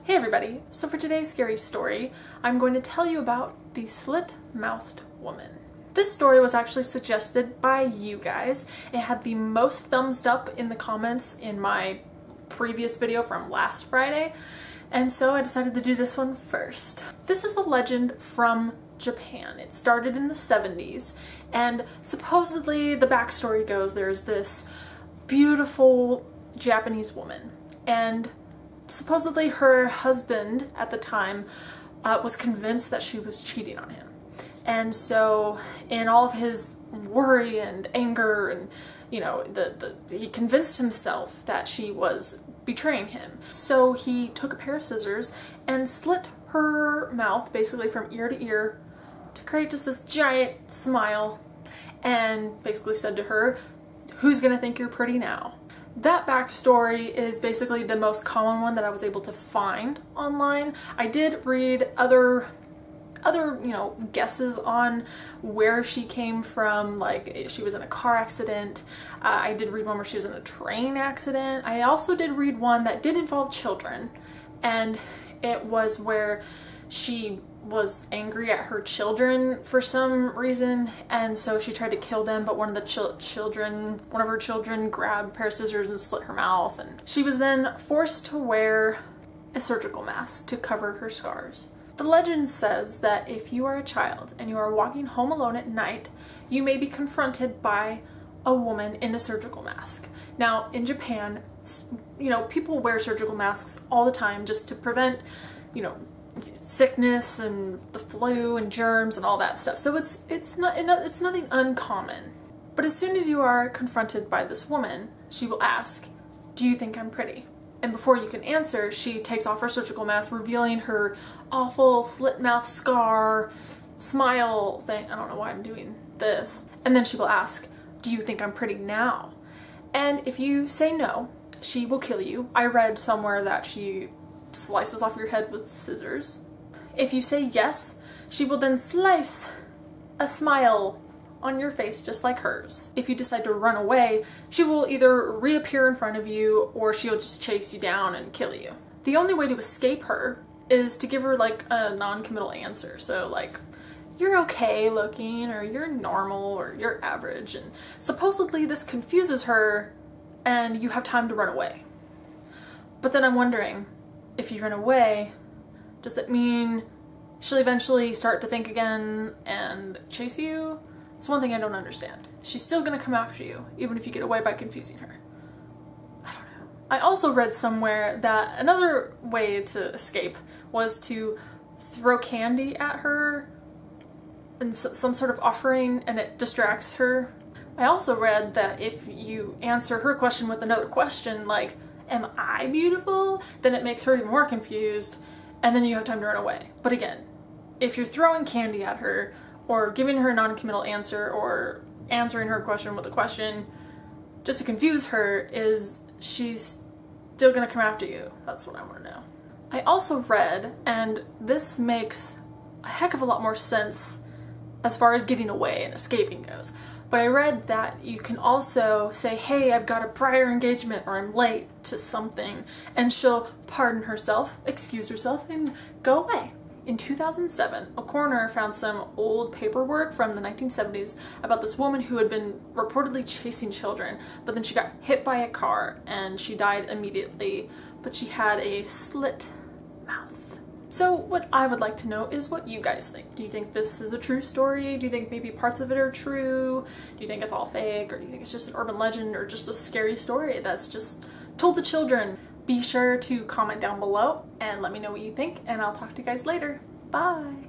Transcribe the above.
Hey everybody, so for today's scary story, I'm going to tell you about the slit-mouthed woman. This story was actually suggested by you guys. It had the most thumbs up in the comments in my previous video from last Friday, and so I decided to do this one first. This is the legend from Japan. It started in the 70s, and supposedly the backstory goes there's this beautiful Japanese woman, and supposedly her husband at the time was convinced that she was cheating on him. And so in all of his worry and anger and, you know, he convinced himself that she was betraying him. So he took a pair of scissors and slit her mouth basically from ear to ear to create just this giant smile and basically said to her, "Who's gonna think you're pretty now?" That backstory is basically the most common one that I was able to find online. I did read other guesses on where she came from, like she was in a car accident. I did read one where she was in a train accident. I also did read one that did involve children, and it was where she was angry at her children for some reason, and so she tried to kill them, but one of her children grabbed a pair of scissors and slit her mouth, and she was then forced to wear a surgical mask to cover her scars. The legend says that if you are a child and you are walking home alone at night, you may be confronted by a woman in a surgical mask. Now, in Japan, people wear surgical masks all the time just to prevent, sickness and the flu and germs and all that stuff. So it's nothing uncommon. But as soon as you are confronted by this woman, she will ask, "Do you think I'm pretty?" And before you can answer, she takes off her surgical mask, revealing her awful slit mouth scar smile thing. I don't know why I'm doing this. And then she will ask, "Do you think I'm pretty now?" And if you say no, she will kill you. I read somewhere that she slices off your head with scissors. If you say yes, she will then slice a smile on your face just like hers. If you decide to run away, she will either reappear in front of you or she'll just chase you down and kill you. The only way to escape her is to give her like a non-committal answer. So like, "You're okay looking," or "You're normal," or "You're average." And supposedly this confuses her and you have time to run away. But then I'm wondering, if you run away, does that mean she'll eventually start to think again and chase you? It's one thing I don't understand. She's still gonna come after you, even if you get away by confusing her. I don't know. I also read somewhere that another way to escape was to throw candy at her and some sort of offering, and it distracts her. I also read that if you answer her question with another question, like, "Am I beautiful?" then it makes her even more confused, and then you have time to run away. But again, if you're throwing candy at her, or giving her a non-committal answer, or answering her question with a question just to confuse her, is she's still gonna come after you? That's what I want to know. I also read, and this makes a heck of a lot more sense as far as getting away and escaping goes, but I read that you can also say, "Hey, I've got a prior engagement," or "I'm late to something," and she'll pardon herself, excuse herself, and go away. In 2007, a coroner found some old paperwork from the 1970s about this woman who had been reportedly chasing children, but then she got hit by a car and she died immediately, but she had a slit mouth. So what I would like to know is what you guys think. Do you think this is a true story? Do you think maybe parts of it are true? Do you think it's all fake? Or do you think it's just an urban legend or just a scary story that's just told to children? Be sure to comment down below and let me know what you think, and I'll talk to you guys later. Bye!